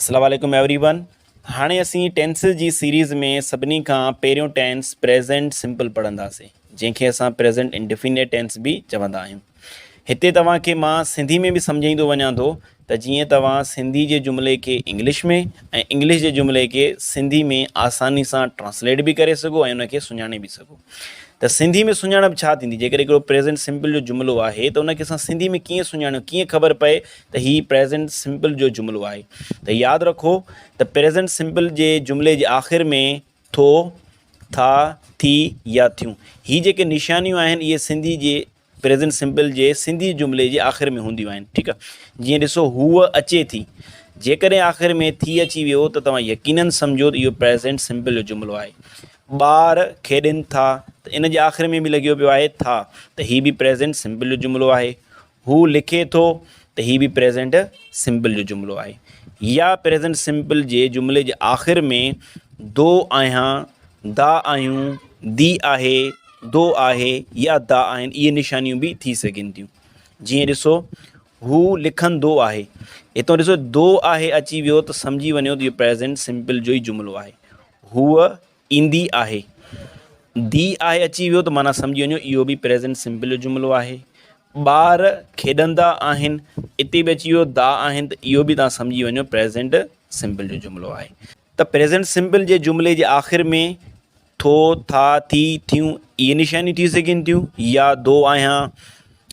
अस्सलाम वालेकुम एवरीवन। हाणे असीं टेंसिस जी सीरीज़ में सभिनी खां पहिरियों टेंस प्रेज़ेंट सिंपल पढ़ंदासीं, जंहिंखे असां प्रेज़ेंट इंडेफिनिट टेंस भी चवंदा आहियूं। हिते तव्हांखे मां सिंधी में भी सम्झाईंदो वञां थो त जीअं तव्हां सिंधी जे जुमिले खे इंग्लिश में ऐं इंग्लिश जे जुमिले खे सिंधी में आसानी सां ट्रांसलेट भी करे सघो ऐं उनखे सुञाणे भी सघो। त सिंधी में सुञाणप छा थींदी, जेकर हिकिड़ो प्रेज़ेंट सिंपल जो जुमिलो आहे त उनखे असां सिंधी में कीअं सुञाणियूं, कीअं ख़बर पए त हीउ प्रेज़ेंट सिंपल जो जुमिलो आहे। त यादि रखो त प्रेज़ेंट सिंपल जे जुमिले जे आख़िर में थो, था, थी या थियूं, हीअ जेके निशानियूं आहिनि इहे सिंधी जे प्रेज़ेंट सिंपल जे सिंधी जुमिले जे आख़िर में हूंदियूं आहिनि। ठीकु आहे। जीअं ॾिसो, हूअ अचे थी, जेकॾहिं आख़िर में थी अची वियो त तव्हां यकीनन सम्झो त इहो प्रेज़ेंट सिंपल जो जुमिलो आहे। ॿार खेॾनि था त इन जे आख़िर में बि लॻियो पियो आहे था, त हीअ बि प्रेज़ेंट सिंपल जो जुमिलो आहे। हू लिखे थो त हीअ बि प्रेज़ेंट सिंपल जो जुमिलो आहे। या प्रेज़ेंट सिंपल जे जुमिले जे आख़िर में दो आहियां, दा आहियूं, दी आहे, दो आहे या दा आहिनि, इहे निशानियूं बि थी सघनि थियूं। जीअं ॾिसो, हू लिखंदो आहे, हितां ॾिसो दो आहे अची वियो त सम्झी वञो त इहो प्रेज़ेंट सिंपल जो ई जुमिलो आहे। हूअ ईंदी आहे, दी आहे अची वियो त माना सम्झी वञो इहो बि प्रेज़ेंट सिंपल जो जुमिलो आहे। ॿार खेॾंदा आहिनि, इते बि अची वियो दा आहिनि, त इहो बि तव्हां सम्झी वञो प्रेज़ेंट सिंपल जो जुमिलो आहे। त प्रेज़ेंट सिंपल जे जुमिले जे आख़िर में थो, था, थी, थियूं, इहे निशानियूं थी सघनि थियूं। या दो आहियां,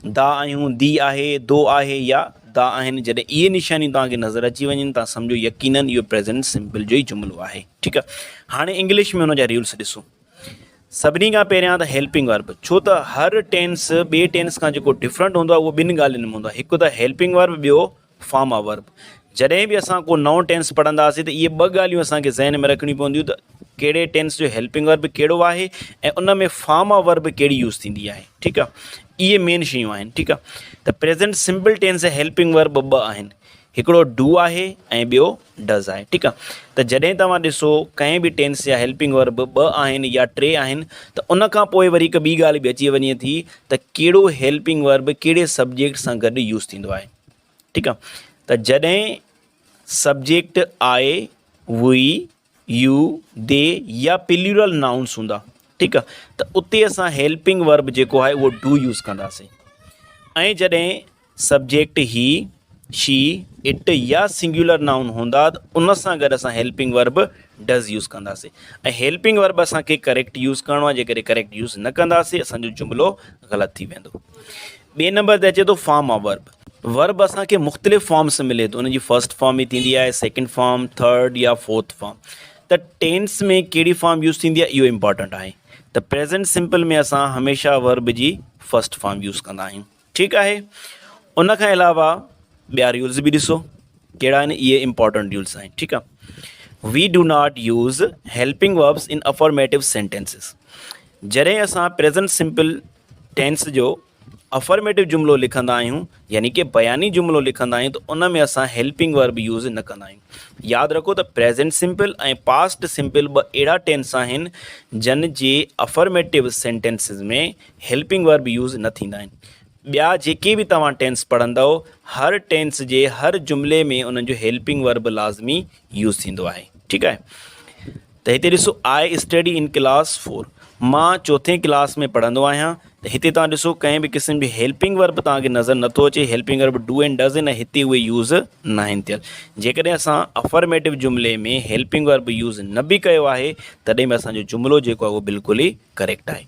दा आहियूं, दी आहे, दो आहे या दा आहिनि, जॾहिं इहे निशानियूं तव्हांखे नज़र अची वञनि तव्हां सम्झो यकीनन इहो प्रेज़ेंट सिंपल जो ई जुमिलो आहे। ठीकु आहे। हाणे इंग्लिश में हुनजा रूल्स ॾिसो। सभिनी खां पहिरियां त हेल्पिंग वर्ब, छो त हर टेंस ॿिए टेंस खां जेको डिफरेंट हूंदो आहे उहो ॿिनि ॻाल्हियुनि में हूंदो आहे। हिकु त हेल्पिंग वर्ब, ॿियो फॉर्म ऑफ वर्ब। जॾहिं बि असां को नओं टेंस पढ़ंदासीं त इहे ॿ ॻाल्हियूं असांखे ज़हन में रखणियूं पवंदियूं त कहिड़े टेंस जो हेल्पिंग वर्ब कहिड़ो आहे ऐं उन में फॉर्म ऑफ वर्ब कहिड़ी यूज़ थींदी आहे। ठीकु आहे। इहे मेन शयूं आहिनि। ठीकु आहे। त present simple tense helping verb ॿ आहिनि, हिकिड़ो डू आहे ऐं ॿियो डज़ आहे। ठीकु आहे। त जॾहिं तव्हां ॾिसो कंहिं बि टेंस जा हेल्पिंग वर्ब ॿ आहिनि या टे आहिनि त उन खां पोइ वरी हिकु ॿी ॻाल्हि बि अची वञे थी त कहिड़ो हेल्पिंग वर्ब कहिड़े सब्जेक्ट सां गॾु यूज़ थींदो आहे। ठीकु आहे। त जॾहिं सब्जेक्ट आहे, वी, यू, दे या प्लूरल नाउन्स हूंदा, ठीकु आहे, त उते असां हेल्पिंग वर्ब जेको आहे उहो डू यूज़ कंदासीं। ऐं जॾहिं सब्जेक्ट ही, शी, इट या सिंगुलर नाउन हूंदा त उन सां गॾु असां हेल्पिंग वर्ब डज़ यूज़ कंदासीं। ऐं हेल्पिंग वर्ब असांखे करेक्ट यूज़ करिणो आहे, जेकॾहिं करेक्ट यूज़ न कंदासीं असांजो जुमिलो ग़लति थी वेंदो। ॿिए नंबर ते अचे थो फॉर्म ऑफ वर्ब। वर्ब असांखे मुख़्तलिफ़ फॉर्म्स में मिले थो, उनजी फर्स्ट फॉर्म बि थींदी आहे, सेकेंड फॉर्म, थर्ड या फोर्थ फॉर्म। त टेंस में कहिड़ी फॉर्म यूज़ थींदी आहे इहो इम्पॉर्टेंट आहे। त प्रेज़ेंट सिंपल में असां हमेशह वर्ब जी फर्स्ट फॉर्म यूज़ कंदा आहियूं। ठीकु आहे। उन खां अलावा ॿिया रूल्स बि ॾिसो कहिड़ा आहिनि, इहे इम्पॉर्टेंट रूल्स आहिनि। ठीकु आहे। We do not use helping verbs in affirmative sentences. जॾहिं असां प्रेज़ेंट सिंपल टेंस जो अफर्मेटिव जुमिलो लिखंदा आहियूं, यानी कि बयानी जुमिलो लिखंदा आहियूं, त उन में असां हेल्पिंग वर्ब यूज़ न कंदा आहियूं। यादि रखो त प्रेज़ेंट सिंपल ऐं पास्ट सिंपल ॿ अहिड़ा टेंस आहिनि जिन जे अफर्मेटिव सेंटेंसिस में हेल्पिंग वर्ब यूज़ न थींदा आहिनि। ॿिया जेके बि तव्हां टेंस पढ़ंदव, हर टेंस जे हर जुमिले में उन्हनि जो हेल्पिंग वर्ब लाज़मी यूज़ थींदो आहे। ठीकु आहे। त हिते ॾिसो, आई स्टडी इन क्लास 4, मां चौथे क्लास में पढ़ंदो आहियां। त हिते तव्हां ॾिसो कंहिं बि क़िस्म जी हेल्पिंग वर्ब तव्हांखे नज़र नथो अचे। Helping verb do and does आहिनि, हिते उहे यूज़ न आहिनि थियल। जेकॾहिं असां अफर्मेटिव जुमिले में हेल्पिंग वर्ब यूज़ न बि कयो आहे तॾहिं बि असांजो जुमिलो जेको आहे उहो बिल्कुलु ई करेक्ट आहे,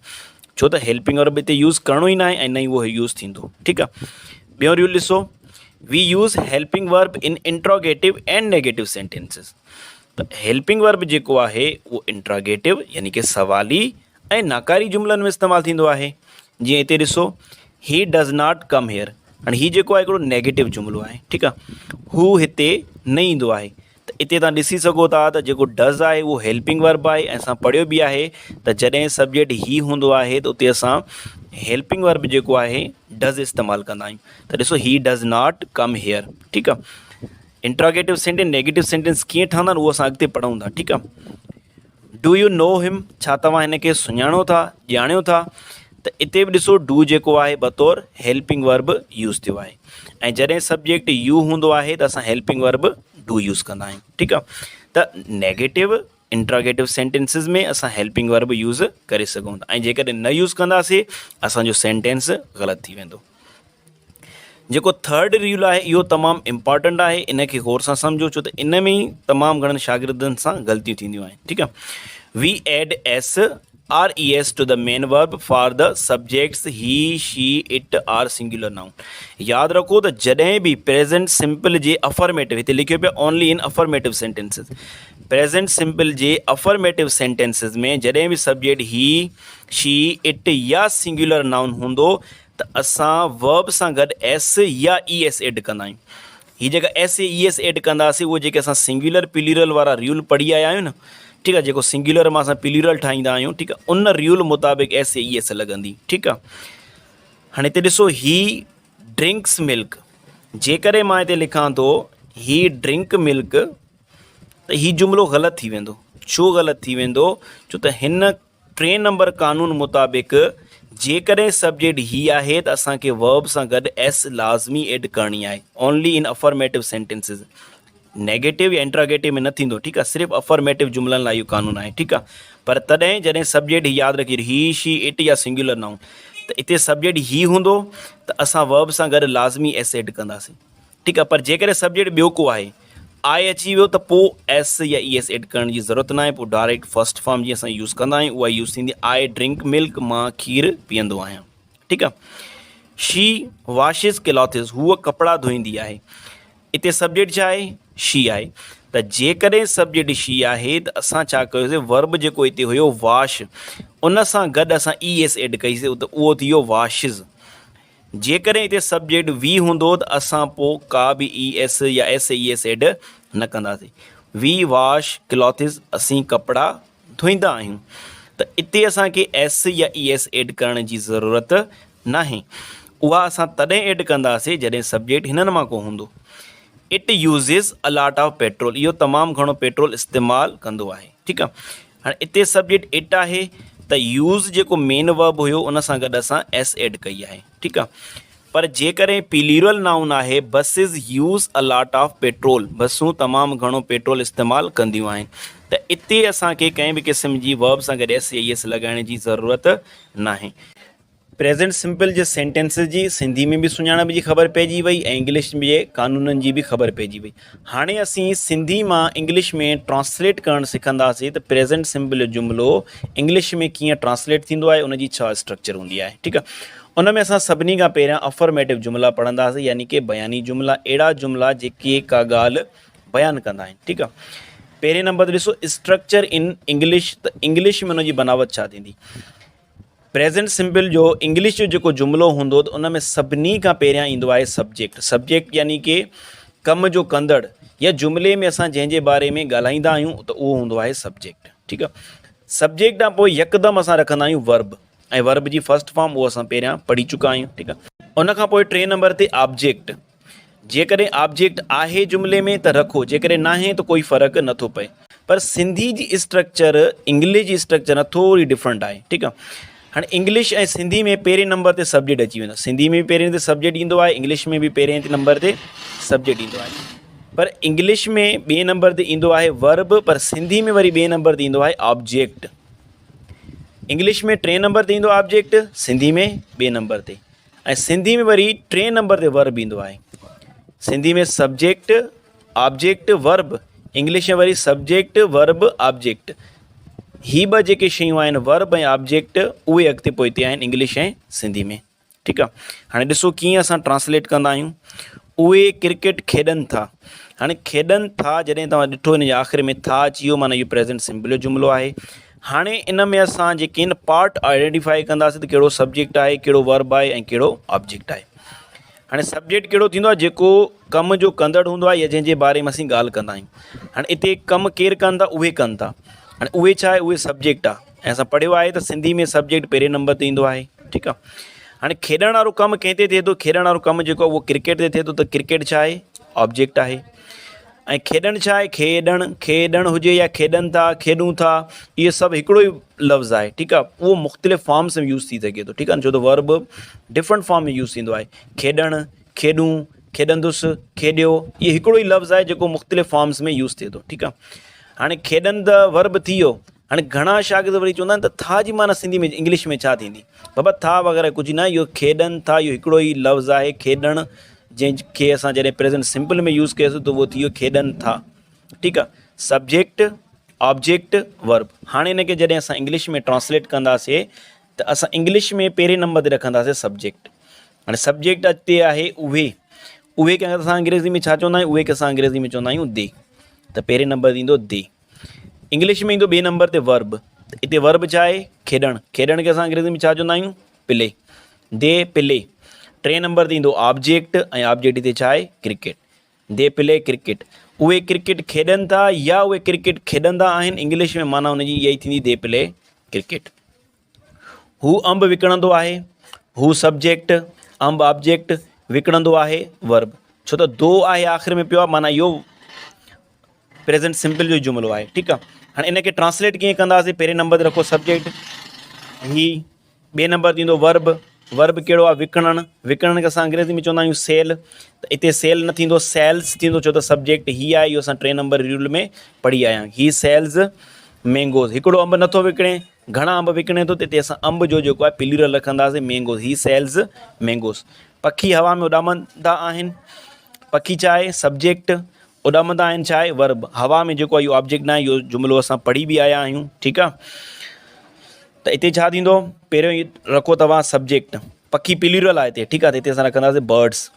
छो त हेल्पिंग वर्ब हिते यूज़ करिणो ई न आहे ऐं न ई उहो यूज़ थींदो। ठीकु आहे। ॿियो रूल ॾिसो, we use helping verb in interrogative and negative sentences. त हेल्पिंग वर्ब जेको आहे उहो इंट्रोगेटिव यानी कि सवाली ऐं नाकारी जुमिलनि में इस्तेमालु थींदो आहे। जीअं हिते ॾिसो, he does not come here, हाणे हीउ जेको आहे हिकिड़ो नेगेटिव जुमिलो आहे। ठीकु आहे। हू हिते न ईंदो आहे, त हिते तव्हां ॾिसी सघो था त जेको डज़ आहे उहो हेल्पिंग वर्ब आहे। ऐं असां पढ़ियो बि आहे त जॾहिं सब्जेक्ट ही हूंदो आहे त उते असां हेल्पिंग वर्ब जेको आहे डज़ इस्तेमालु कंदा आहियूं। त ॾिसो, he does not come here. ठीकु आहे। इंट्रोगेटिव सेंटेंस, नेगेटिव सेंटेंस कीअं ठहंदा आहिनि उहो असां अॻिते पढ़ूं था। ठीकु आहे। डू यू नो हिम, छा तव्हां हिन खे सुञाणो था, ॼाणियो था। त हिते बि ॾिसो, डू जेको आहे बतौर हेल्पिंग वर्ब यूज़ थियो आहे। ऐं जॾहिं सब्जेक्ट यू हूंदो आहे त असां हेल्पिंग वर्ब डू यूज़ कंदा आहियूं। ठीकु आहे, त नेगेटिव इंट्रोगेटिव सेंटेंसिस में असां हेल्पिंग वर्ब यूज़ करे सघूं था, ऐं जेकॾहिं न यूज़ कंदासीं असांजो सेंटेंस ग़लति थी वेंदो। जेको थर्ड रूल आहे इहो तमामु इम्पॉर्टेंट आहे, इन खे गौर सां सम्झो, छो त इन में ई तमामु घणनि शागिर्दनि सां ग़लतियूं थींदियूं आहिनि। ठीकु आहे, we add S or E S to the main verb for the subjects he she it are singular noun. यादि रखो त जॾहिं बि प्रेज़ेंट सिंपल जे अफर्मेटिव, हिते लिखियो पियो only in affirmative sentences, present simple J affirmative sentences में जॾहिं बि सब्जेक्ट ही शी इट या सिंगुलर नाउन हूंदो त असां वर्ब सां गॾु एस या ई एस एड कंदा आहियूं। हीअ जेका एस ई एस एड कंदासीं उहे जेके असां सिंगुलर प्लूरल वारा रूल पढ़ी आया आहियूं न, ठीकु आहे, जेको सिंगुलर मां असां प्लूरल ठाहींदा आहियूं, ठीकु आहे, उन रूल मुताबिक़ एस ई एस लॻंदी। ठीकु आहे, हाणे हिते ॾिसो ही ड्रिंक्स मिल्क, जेकॾहिं मां हिते लिखां थो ही ड्रिंक मिल्क त हीउ जुमिलो ग़लति थी वेंदो। छो ग़लति थी वेंदो? छो त हिन 3 नंबर कानून मुताबिक़ जेकॾहिं सब्जेक्ट ही आहे त असांखे वर्ब सां गॾु एस लाज़मी एड करणी आहे, only in affirmative sentences, negative या इंट्रागेटिव में न थींदो। ठीकु आहे, सिर्फ़ु अफर्मेटिव जुमलनि लाइ इहो कानून आहे। ठीकु आहे, पर तॾहिं जॾहिं सब्जेक्ट यादि रखी ही शी इट या सिंगुलर नाउन, त हिते सब्जेक्ट ही हूंदो त असां वर्ब सां गॾु लाज़मी एस एड कंदासीं। ठीकु आहे, पर जेकॾहिं सब्जेक्ट ॿियो को आहे, आई अची वियो त पोइ एस या ई एस एड करण जी ज़रूरत न आहे, पोइ डायरेक्ट फस्ट फॉर्म जी असां यूज़ कंदा आहियूं, उहा यूज़ थींदी आई ड्रिंक मिल्क, मां खीरु पीअंदो आहियां। ठीकु आहे, शी वॉशिस क्लॉथिस, हूअ कपिड़ा धोईंदी आहे, हिते सब्जेक्ट छा आहे? शी आहे। त जेकॾहिं सब्जेक्ट शी आहे त असां छा कयोसीं, वर्ब जेको हिते हुयो वॉश, उन सां गॾु असां ई एस एड कईसीं, त उहो थी वियो वॉशिस। जेकॾहिं हिते सब्जेक्ट वी हूंदो त असां पोइ का बि ई एस या एस ई एस एड न कंदासीं। वी वॉश क्लॉथिस, असीं कपिड़ा धोईंदा आहियूं, त हिते असांखे एस या ई एस एड करण जी ज़रूरत नाहे। उहा असां तॾहिं एड कंदासीं जॾहिं सब्जेक्ट हिननि मां को हूंदो। It uses a lot of petrol, इहो तमामु घणो पेट्रोल इस्तेमालु कंदो आहे। ठीकु आहे, हाणे हिते सब्जेक्ट इट आहे त यूज़ जेको मेन वर्ब हुयो उन सां गॾु असां एस एड कई आहे। ठीकु आहे, पर जेकॾहिं प्लूरल नाउन आहे buses use a lot of petrol, बसूं तमामु घणो पेट्रोल इस्तेमालु कंदियूं आहिनि, त हिते असांखे कंहिं बि क़िस्म जी वर्ब सां गॾु एस या ई एस लॻाइण जी ज़रूरत नाहे। प्रेज़ेंट सिंपल जे सेंटेंसिस जी सिंधी में बि सुञाणप जी ख़बर पइजी वई ऐं इंग्लिश जे कानूननि जी बि ख़बर पइजी वई। हाणे असीं सिंधी मां इंग्लिश में ट्रांसलेट करणु सिखंदासीं त प्रेज़ेंट सिंपल जो जुमिलो इंग्लिश में कीअं ट्रांसलेट थींदो आहे, उनजी छा स्ट्रक्चर हूंदी आहे। ठीकु आहे, उन में असां सभिनी खां पहिरियां अफर्मेटिव जुमिला पढ़ंदासीं, यानी कि बयानी जुमिला, अहिड़ा जुमिला जेके का ॻाल्हि बयानु कंदा आहिनि। ठीकु आहे, पहिरें नंबर ते ॾिसो स्ट्रक्चर इन इंग्लिश, त इंग्लिश में उनजी बनावट छा थींदी। प्रेज़ेंट सिंपल जो इंग्लिश जो जेको जुमिलो हूंदो त उन में सभिनी खां पहिरियां ईंदो आहे सब्जेक्ट। सब्जेक्ट यानी कि कम जो कंदड़, या जुमिले में असां जंहिंजे बारे में ॻाल्हाईंदा आहियूं त उहो हूंदो आहे सब्जेक्ट। ठीकु आहे, सब्जेक्ट खां पोइ यकदमि असां रखंदा आहियूं वर्ब, ऐं वर्ब जी फस्ट फॉर्म उहो असां पहिरियां पढ़ी चुका आहियूं। ठीकु आहे, उन खां पोइ 3 नंबर ते ऑब्जेक्ट। जेकॾहिं ऑब्जेक्ट आहे जुमिले में त रखो, जेकॾहिं न आहे त कोई फ़र्क़ु नथो पए। पर सिंधी जी स्ट्रक्चर इंग्लिश जी स्ट्रक्चर न थोरी डिफरेंट आहे। ठीकु आहे, हाणे इंग्लिश ऐं सिंधी में पहिरें नंबर ते सब्जेक्ट अची वेंदो, सिंधी में बि पहिरें ते सब्जेक्ट ईंदो आहे, इंग्लिश में बि पहिरें नंबर ते सब्जेक्ट ईंदो आहे। पर इंग्लिश में ॿिए नंबर ते ईंदो आहे वर्ब, पर सिंधी में वरी ॿिए नंबर ते ईंदो आहे ऑब्जेक्ट। इंग्लिश में 3 नंबर ते ईंदो ऑब्जेक्ट, सिंधी में ॿिए नंबर ते, ऐं सिंधी में वरी 3 नंबर ते वर्ब ईंदो आहे। सिंधी में सब्जेक्ट ऑब्जेक्ट वर्ब, इंग्लिश में वरी सब्जेक्ट वर्ब ऑब्जेक्ट। ही ॿ जेके शयूं आहिनि वर्ब ऐं ऑब्जेक्ट, उहे अॻिते पोइते आहिनि इंग्लिश ऐं सिंधी में। ठीकु आहे, हाणे ॾिसो कीअं असां ट्रांसलेट कंदा आहियूं। उहे क्रिकेट खेॾनि था, हाणे खेॾनि था जॾहिं तव्हां ॾिठो हिन जे आख़िर में था अची वियो, माना इहो प्रेज़ेंट सिंपल जो जुमिलो आहे। हाणे इन में असां जेके आहिनि पार्ट आइडेंटिफाई कंदासीं त कहिड़ो सब्जेक्ट आहे, कहिड़ो वर्ब आहे ऐं कहिड़ो ऑब्जेक्ट आहे। हाणे सब्जेक्ट कहिड़ो थींदो आहे, जेको कम जो कंदड़ हूंदो आहे या जंहिंजे बारे में असीं ॻाल्हि कंदा आहियूं। हाणे हिते कमु केरु कनि था, उहे कनि था। हाणे उहे छा आहे, उहे सब्जेक्ट आहे, ऐं असां पढ़ियो आहे त सिंधी में सब्जेक्ट पहिरें नंबर ते ईंदो आहे। ठीकु आहे, हाणे खेॾण वारो कमु कंहिं ते थिए थो, खेॾण वारो कमु जेको आहे उहो क्रिकेट ते थिए थो, त क्रिकेट छा आहे, ऑब्जेक्ट आहे। ऐं खेॾणु छा आहे, खेॾणु हुजे या खेॾनि था, खेॾूं था, इहे सभु हिकिड़ो ई लफ़्ज़ आहे। ठीकु आहे, उहो मुख़्तलिफ़ फॉर्म्स में यूज़ थी सघे थो। ठीकु आहे, छो त वर्ब डिफरेंट फॉर्म में यूज़ थींदो आहे, खेॾणु, खेॾूं, खेॾंदुसि, खेॾियो, इहो हिकिड़ो ई लफ़्ज़ आहे जेको मुख़्तलिफ़ फॉर्म्स में यूज़ थिए थो। ठीकु आहे। हाणे खेॾंद वर्ब थी वियो। हाणे घणा शागिर्द वरी चवंदा आहिनि त था जी माना सिंधी में इंग्लिश में छा थींदी? बाबा था वग़ैरह कुझु न, इहो खेॾनि था, इहो हिकिड़ो ई लफ़्ज़ आहे खेॾणु, जंहिंखे असां जॾहिं प्रेज़ेंट सिंपल में यूज़ कयोसीं त उहो थी वियो खेॾनि था। ठीकु आहे। Subject, object, verb. हाणे हिनखे जॾहिं असां इंग्लिश में ट्रांसलेट कंदासीं त असां इंग्लिश में पहिरें नंबर ते रखंदासीं सब्जेक्ट। हाणे सब्जेक्ट अॻिते आहे उहे खे असां अंग्रेज़ी में छा चवंदा आहियूं? उहे खे असां अंग्रेज़ी में चवंदा आहियूं दे। त पहिरें नंबर ते ईंदो दे। इंग्लिश में ईंदो ॿिए नंबर ते वर्ब। हिते वर्ब छा आहे? खेॾणु। खेॾण खे असां अंग्रेज़ी में छा चवंदा आहियूं? प्ले। They play. टे नंबर ते ईंदो ऑब्जेक्ट, ऐं ऑब्जेक्ट हिते छा आहे? क्रिकेट। They play cricket. उहे क्रिकेट खेॾनि था या उहे क्रिकेट खेॾंदा आहिनि, इंग्लिश में माना हुनजी इहा ई थींदी दे प्ले क्रिकेट। हू अंब विकिणंदो आहे। हू सब्जेक्ट, अंब ऑब्जेक्ट, विकिणंदो आहे वर्ब। छो त दो आहे आख़िर में पियो आहे, माना इहो प्रेज़ेंट सिंपल जो जुमिलो आहे। ठीकु आहे। हाणे इनखे ट्रांसलेट कीअं कंदासीं? पहिरें नंबर ते रखो सब्जेक्ट, ही ॿिए नंबर ते ईंदो वर्ब। वर्ब कहिड़ो आहे? विकिणणु। विकिणण खे असां अंग्रेज़ी में चवंदा आहियूं सेल। त हिते सेल न थींदो, सेल्स थींदो, छो त सब्जेक्ट ही आहे। इहो असां टे नंबर रूल में पढ़ी आया आहियूं। ही सेल्स मैंगोज़। हिकिड़ो अंब नथो विकिणे, घणा अंब विकिणे थो, त हिते असां अंब जो जेको आहे प्लूरल रखंदासीं मैंगोज़। ही सेल्स मैंगोज़। पखी हवा में उॾामंदा आहिनि। पखी छा आहे? सब्जेक्ट। उॾामंदा आहिनि छा आहे? वर्ब। हवा में जेको आहे इहो ऑब्जेक्ट न आहे, इहो जुमिलो असां पढ़ी बि आया आहियूं। ठीकु आहे। त हिते छा थींदो? पहिरियों ई रखो तव्हां सब्जेक्ट। पखी प्लूरल आहे हिते। ठीकु आहे। त हिते असां रखंदासीं बर्ड्स।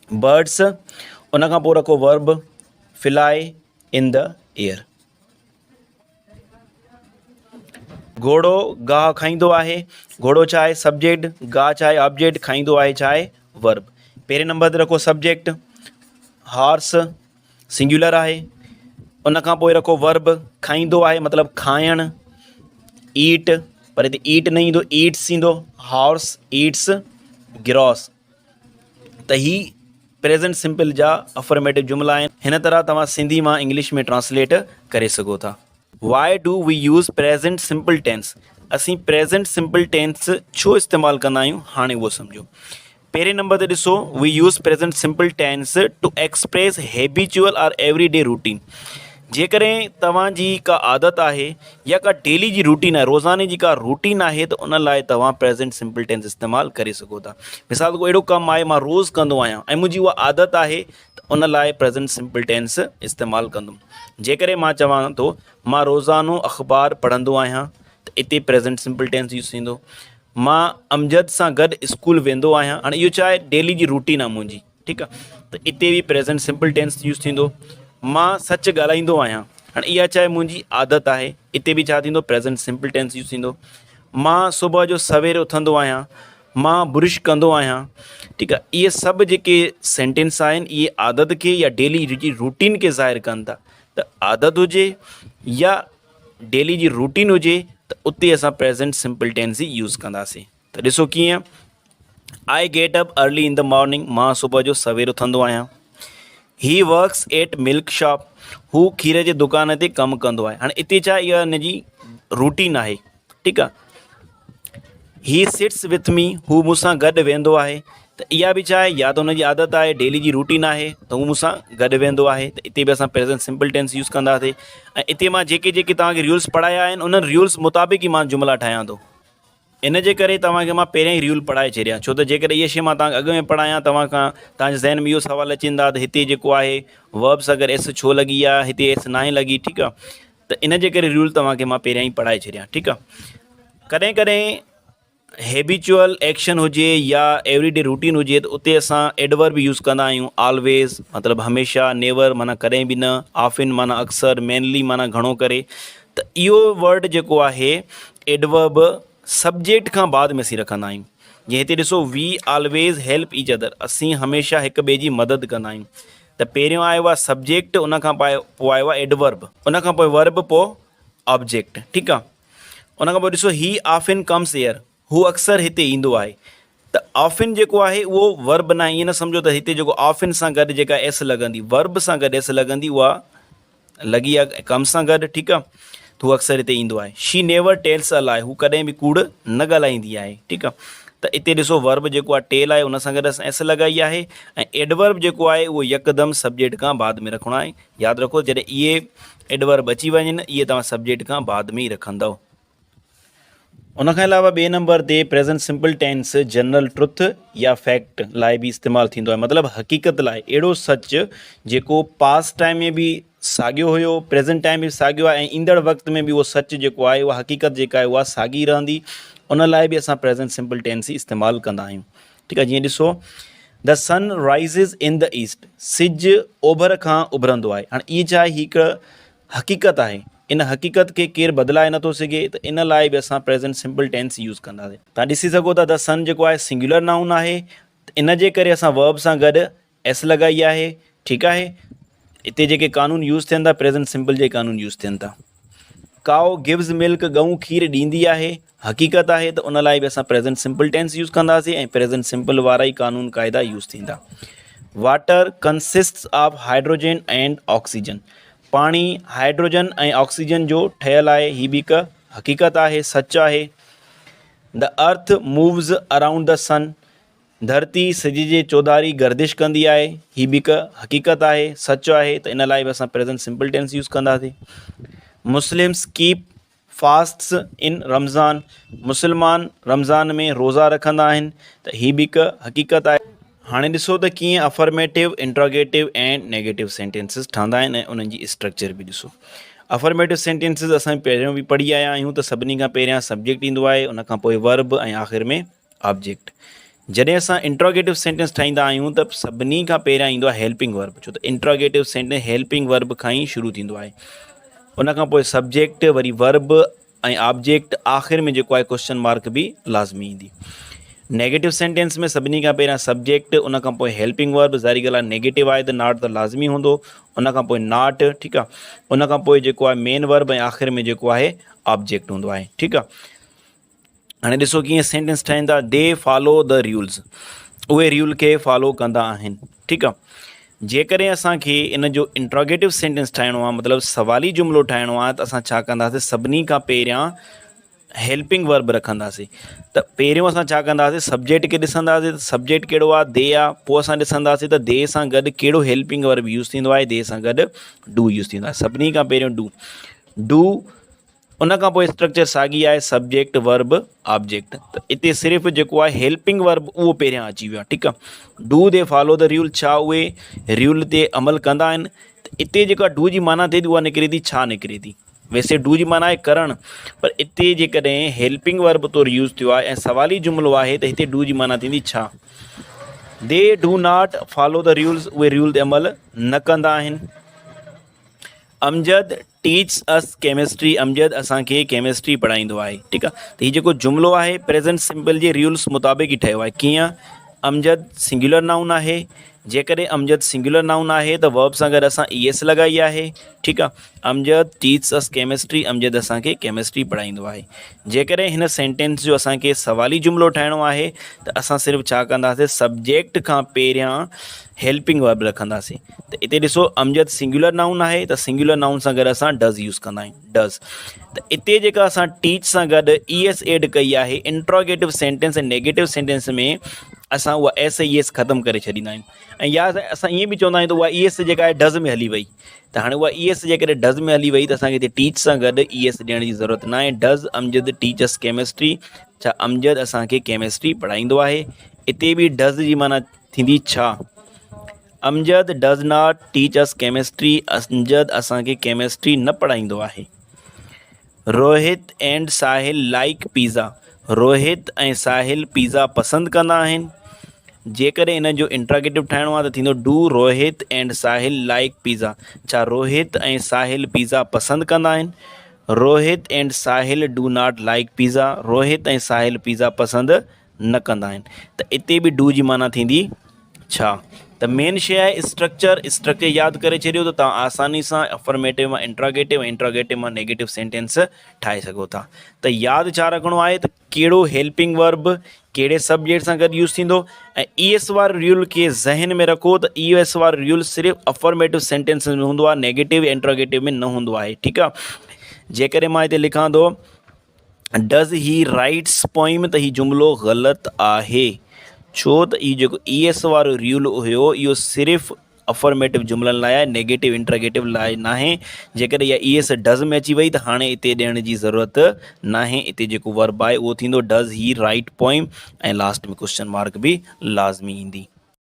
बर्ड्स। उनखां पोइ रखो verb, fly in the air. घोड़ो गाह खाईंदो आहे। घोड़ो छा आहे? सब्जेक्ट। गाह छा आहे? ऑब्जेक्ट। खाईंदो आहे छा आहे? वर्ब। पहिरें नंबर ते रखो सब्जेक्ट। हॉर्स सिंगुलर आहे। उनखां पोइ रखो वर्ब, खाईंदो आहे मतिलबु खाइणु, ईट, पर हिते ईट न ईंदो, ईट्स ईंदो। Horse Yeats gross. त ही प्रेज़ेंट सिंपल जा अफर्मेटिव जुमिला आहिनि। हिन तरह तव्हां सिंधी मां इंग्लिश में ट्रांसलेट करे सघो था। Why do we use present simple tense? असीं प्रेज़ेंट सिंपल टेंस छो इस्तेमालु कंदा आहियूं? हाणे उहो सम्झो। पहिरें नंबर ते ॾिसो, we use present simple tense to express habitual और एवरीडे रूटीन। जेकॾहिं तव्हांजी का आदत आहे या का डेली जी रूटीन आहे, रोज़ाने जी का रूटीन आहे, त उन लाइ तव्हां प्रेज़ेंट सिंपल टेंस इस्तेमालु करे सघो था। मिसाल को अहिड़ो कमु आहे मां रोज़ु कंदो आहियां ऐं मुंहिंजी उहा आदत आहे, त उन लाइ प्रेज़ेंट सिंपल टेंस इस्तेमालु कंदुमि। जेकॾहिं मां चवां थो मां रोज़ानो अख़बार पढ़ंदो आहियां, त हिते प्रेज़ेंट सिंपल टेंस यूज़ थींदो। मां अमजद सां गॾु स्कूल वेंदो आहियां। हाणे इहो छा आहे? डेली जी रूटीन आहे मुंहिंजी। ठीकु आहे। त हिते बि प्रेज़ेंट सिंपल टेंस यूज़ थींदो। मां सच ॻाल्हाईंदो आहियां। हाणे इहा छा आहे? मुंहिंजी आदत आहे। हिते बि छा थींदो? प्रेज़ेंट सिंपल टेंस यूज़ थींदो। मां सुबुह जो सवेरे उथंदो आहियां। मां ब्रुश कंदो आहियां। ठीकु आहे। इहे सभु जेके सेंटेंस आहिनि, इहे आदत खे या डेली जी रूटीन खे ज़ाहिर कनि था। त आदत हुजे या डेली जी रूटीन हुजे, त उते असां प्रेज़ेंट सिंपल टेंस ई यूज़ कंदासीं। त ॾिसो कीअं। I get up early in the morning. मां सुबुह जो सवेर उथंदो आहियां। He works at milk shop. हू खीर जे दुकान ते कमु कंदो आहे। हाणे हिते छा? इहा हिनजी रूटीन आहे। ठीकु आहे। He sits with me. हू मूंसां गॾु वेंदो आहे। त इहा बि छा आहे? या त हुनजी आदत आहे, डेली जी रूटीन आहे, त हू मूंसां गॾु वेंदो आहे। त हिते बि असां प्रेज़ेंट सिंपल टेंस यूज़ कंदासीं। ऐं हिते मां जेके तव्हांखे रूल्स पढ़ाया आहिनि, उन्हनि रूल्स मुताबिक़ ई मां जुमिला ठाहियां थो। इन जे करे तव्हांखे मां पहिरियों ई रूल पढ़ाए छॾिया। छो त जेकॾहिं इहा शइ मां तव्हांखे अॻु में पढ़ायां, तव्हांजे ज़हन में इहो सुवालु अची वेंदा त हिते जेको आहे वर्ब्स अगरि एस छो लॻी आहे, हिते एस नाहे लॻी। ठीकु आहे। त इन जे करे रूल तव्हांखे मां पहिरियां ई पढ़ाए छॾिया। ठीकु आहे। कॾहिं कॾहिं हैबिचुअल एक्शन हुजे या एवरीडे रूटीन हुजे, त उते असां एडवर्ब यूज़ कंदा आहियूं। ऑलवेज़ मतिलबु हमेशह, नेवर माना कॾहिं बि न, ऑफन माना अक्सर, मेनली माना घणो करे। त इहो वर्ड जेको आहे एडवर्ब सब्जेक्ट खां बाद में असीं रखंदा आहियूं। जीअं हिते ॾिसो, we always help each other. असीं हमेशह हिक ॿिए जी मदद कंदा आहियूं। त पहिरियों आयो आहे सब्जेक्ट, उनखां पोइ आयो आहे एडवर्ब, उनखां पोइ वर्ब, पोइ ऑब्जेक्ट। ठीकु आहे। उनखां पोइ ॾिसो, ही ऑफन कम्स हियर। हू अक्सर हिते ईंदो आहे। त ऑफन जेको आहे उहो वर्ब न आहे। ईअं न सम्झो त हिते जेको ऑफन सां गॾु जेका एस लॻंदी, वर्ब सां गॾु एस लॻंदी, उहा लॻी आहे कम सां गॾु। ठीकु आहे। त हू अक्सर हिते ईंदो आहे। शी नेवर टेल्स अ लाई। हू कॾहिं बि कूड़ न ॻाल्हाईंदी आहे। ठीकु आहे। त हिते ॾिसो वर्ब जेको आहे टेल आहे उन सां गॾु असां एस लॻाई आहे ऐं एडवर्ब जेको आहे उहो यकदमि सब्जेक्ट खां बाद में रखिणो आहे। यादि रखो जॾहिं इहे एडवर्ब अची वञनि इहे तव्हां सब्जेक्ट खां बाद में ई रखंदव। उनखां अलावा ॿिए नंबर ते present simple tense general truth या फैक्ट लाइ बि इस्तेमालु थींदो आहे, मतिलबु हक़ीक़त लाइ अहिड़ो सच जेको पास्ट टाइम में बि साॻियो हुयो, प्रेज़ेंट टाइम में बि साॻियो आहे ऐं ईंदड़ वक़्त में बि उहो सच जेको आहे उहा हक़ीक़त जेका आहे उहा साॻी रहंदी। उन लाइ बि असां प्रेज़ेंट सिंपल टेंस ई इस्तेमालु कंदा आहियूं। ठीकु आहे, जीअं ॾिसो the sun राइज़िस in the east, सिॼु ओभर खां उभरंदो आहे। हाणे इहा छा आहे, हिकु हक़ीक़त आहे, इन हक़ीक़त खे केरु बदिलाए नथो सघे, त इन लाइ बि असां प्रेज़ेंट सिंपल टेंस यूज़ कंदासीं। तव्हां ॾिसी सघो था द सन जेको आहे सिंगुलर नाउन आहे, त इन जे करे असां वर्ब सां गॾु एस लॻाई आहे। ठीकु आहे, हिते जेके कानून यूज़ थियनि था प्रेज़ेंट सिंपल जे कानून यूज़ थियनि था। काउ गिव्स मिल्क, गऊं खीरु ॾींदी आहे, हक़ीक़त आहे, त उन लाइ बि असां प्रेज़ेंट सिंपल टेंस यूज़ कंदासीं ऐं प्रेज़ेंट सिंपल वारा ई कानून क़ाइदा यूज़ थींदा। Water consists of hydrogen and oxygen, पाणी हाइड्रोजन ऐं ऑक्सीजन जो ठहियलु आहे, हीअ बि हिकु हक़ीक़त आहे, सच आहे। The earth moves around the sun, धरती सिज जे चौधारी गर्दिश कंदी आहे, हीअ बि हिकु हक़ीक़त आहे, सच आहे, त इन लाइ बि असां प्रेज़ेंट सिंपल टेंस यूज़ कंदासीं। मुस्लिम्स कीप फास्ट्स इन रमज़ान, मुस्लमान रमज़ान में रोज़ा रखंदा आहिनि, त हीअ बि हिकु हक़ीक़त आहे। हाणे ॾिसो त कीअं अफर्मेटिव, इंट्रोगेटिव ऐं नेगेटिव सेंटेंसिस ठहंदा आहिनि ऐं उन्हनि जी स्ट्रक्चर बि ॾिसो। अफर्मेटिव सेंटेंसिस असां पहिरियों बि पढ़ी आया आहियूं, त सभिनी खां पहिरियां सब्जेक्ट ईंदो आहे, उनखां पोइ वर्ब ऐं आख़िर में ऑब्जेक्ट। जॾहिं असां इंट्रोगेटिव सेंटेंस ठाहींदा आहियूं त सभिनी खां पहिरियां ईंदो आहे हेल्पिंग वर्ब, छो त इंट्रोगेटिव सेंटेंस हेल्पिंग वर्ब खां ई शुरू थींदो आहे। उनखां पोइ सब्जेक्ट, वरी वर्ब ऐं ऑब्जेक्ट, आख़िर में जेको आहे क्वेश्चन मार्क बि लाज़मी ईंदी। नेगेटिव सेंटेंस में सभिनी खां पहिरियां सब्जेक्ट, उनखां पोइ हेल्पिंग वर्ब, ज़ाहिरी ॻाल्हि आहे नेगेटिव आहे त नॉट त लाज़मी हूंदो, उनखां पोइ नॉट, ठीकु आहे, उनखां पोइ जेको आहे मेन वर्ब ऐं आख़िर में जेको आहे ऑब्जेक्ट हूंदो आहे। ठीकु आहे, हाणे ॾिसो कीअं सेंटेंस ठहनि था। दे फॉलो द रूल्स, उहे रूल खे फॉलो कंदा आहिनि। ठीकु आहे, जेकॾहिं असांखे इन जो इंट्रोगेटिव सेंटेंस ठाहिणो आहे, मतिलबु सवाली जुमिलो ठाहिणो आहे, त असां छा कंदासीं, सभिनी खां पहिरियां हेल्पिंग वर्ब रखंदासीं। त पहिरियों असां छा कंदासीं, सब्जेक्ट खे ॾिसंदासीं, त सब्जेक्ट कहिड़ो आहे, दे आहे, पोइ असां ॾिसंदासीं त दे सां गॾु कहिड़ो हेल्पिंग वर्ब यूज़ थींदो आहे, दे सां गॾु डू यूज़ थींदो आहे। सभिनी खां पहिरियों डू, उनखां पोइ स्ट्रक्चर साॻी आहे, सब्जेक्ट वर्ब ऑब्जेक्ट। त हिते सिर्फ़ु जेको आहे हेल्पिंग वर्ब उहो पहिरियां अची वियो आहे। ठीकु आहे, do they follow the rule, छा उहे रूल ते अमल कंदा आहिनि। त हिते जेका डू जी माना थिए थी उहा निकिरे थी छा निकिरे थी, वैसे डू जी माना आहे करणु, पर हिते जेकॾहिं हेल्पिंग वर्ब तौरु यूज़ थियो आहे ऐं सवाली जुमिलो आहे, त हिते डू जी माना थींदी छा। They do not follow the rules, उहे रूल ते अमल न कंदा आहिनि। Amjad teach us chemistry, Amjad असांखे केमिस्ट्री पढ़ाईंदो आहे। ठीकु आहे, त हीउ जेको जुमिलो आहे प्रेज़ेंट सिंपल जे रूल्स मुताबिक़ ई ठहियो आहे। कीअं, अमजद सिंगुलर नाउन आहे, जेकॾहिं अमजद सिंगुलर नाउन आहे त वर्ब सां गॾु असां ई एस लॻाई आहे। ठीकु आहे, Amjad teach us chemistry, Amjad असांखे केमिस्ट्री पढ़ाईंदो आहे। जेकॾहिं हिन सेंटेंस जो असांखे सवाली जुमिलो ठाहिणो आहे त असां सिर्फ़ु छा कंदासीं, सब्जेक्ट खां पहिरियां हेल्पिंग वर्ब रखंदासीं। त हिते ॾिसो अमजद सिंगुलर नाउन आहे, त सिंगुलर नाउन सां गॾु असां डज़ यूज़ कंदा आहियूं, डज़। त हिते जेका असां टीच सां गॾु ई एस एड कई आहे, इंट्रोगेटिव सेंटेंस ऐं नेगेटिव सेंटेंस में असां उहा एस ई एस ख़तमु करे छॾींदा आहियूं। ऐं या असां ईअं बि चवंदा आहियूं त उहा ई एस जेका आहे डज़ में हली वई। त हाणे उहा ई एस जेकॾहिं डज़ में हली वई त असांखे हिते टीच सां गॾु ई एस ॾियण जी ज़रूरत न आहे। डज़ अमजद टीचस केमिस्ट्री, छा अमजद असांखे केमिस्ट्री पढ़ाईंदो आहे। हिते बि डज़ जी माना थींदी छा, Amjad does not teach us chemistry, Amjad असांखे केमिस्ट्री न पढ़ाईंदो आहे। Rohit and Sahil like pizza, Rohit ऐं साहिल पिज़्ज़ा पसंदि कंदा आहिनि। जेकॾहिं इन जो इंट्रोगेटिव ठाहिणो आहे त थींदो do Rohit and Sahil like pizza, छा रोहित ऐं साहिल पिज़्ज़ा पसंदि कंदा आहिनि। Rohit and Sahil do not like pizza, Rohit ऐं साहिल पिज़्ज़ा पसंदि न कंदा आहिनि। त हिते बि डू जी माना थींदी छा। त मेन शइ आहे स्ट्रक्चर, स्ट्रक्चर यादि करे छॾियो त तव्हां आसानी सां अफर्मेटिव मां इंट्रोगेटिव ऐं इंट्रोगेटिव मां नेगेटिव सेंटेंस ठाहे सघो था। त यादि छा रखिणो आहे, त कहिड़ो हेल्पिंग वर्ब कहिड़े सब्जेक्ट सां गॾु यूज़ थींदो, ऐं ई एस वारो रूल खे ज़हन में रखो त ई एस वारो रूल सिर्फ़ु अफर्मेटिव सेंटेंस में हूंदो आहे, नेगेटिव इंट्रोगेटिव में न हूंदो आहे। ठीकु आहे, जेकॾहिं मां हिते लिखां थो डज़ ही राइट्स पोइम त ही जुमिलो ग़लति आहे, छो त इहो जेको ES वारो रूल हुयो इहो सिर्फ़ु अफर्मेटिव जुमलनि लाइ आहे, नेगेटिव इंट्रागेटिव लाइ नाहे। जेकर इहा ES डज़ में अची वई त हाणे हिते ॾियण जी ज़रूरत नाहे। हिते जेको वर्ब आहे उहो थींदो डज़ ही राइट पोइम, ऐं लास्ट में क्वेश्चन मार्क बि लाज़मी ईंदी।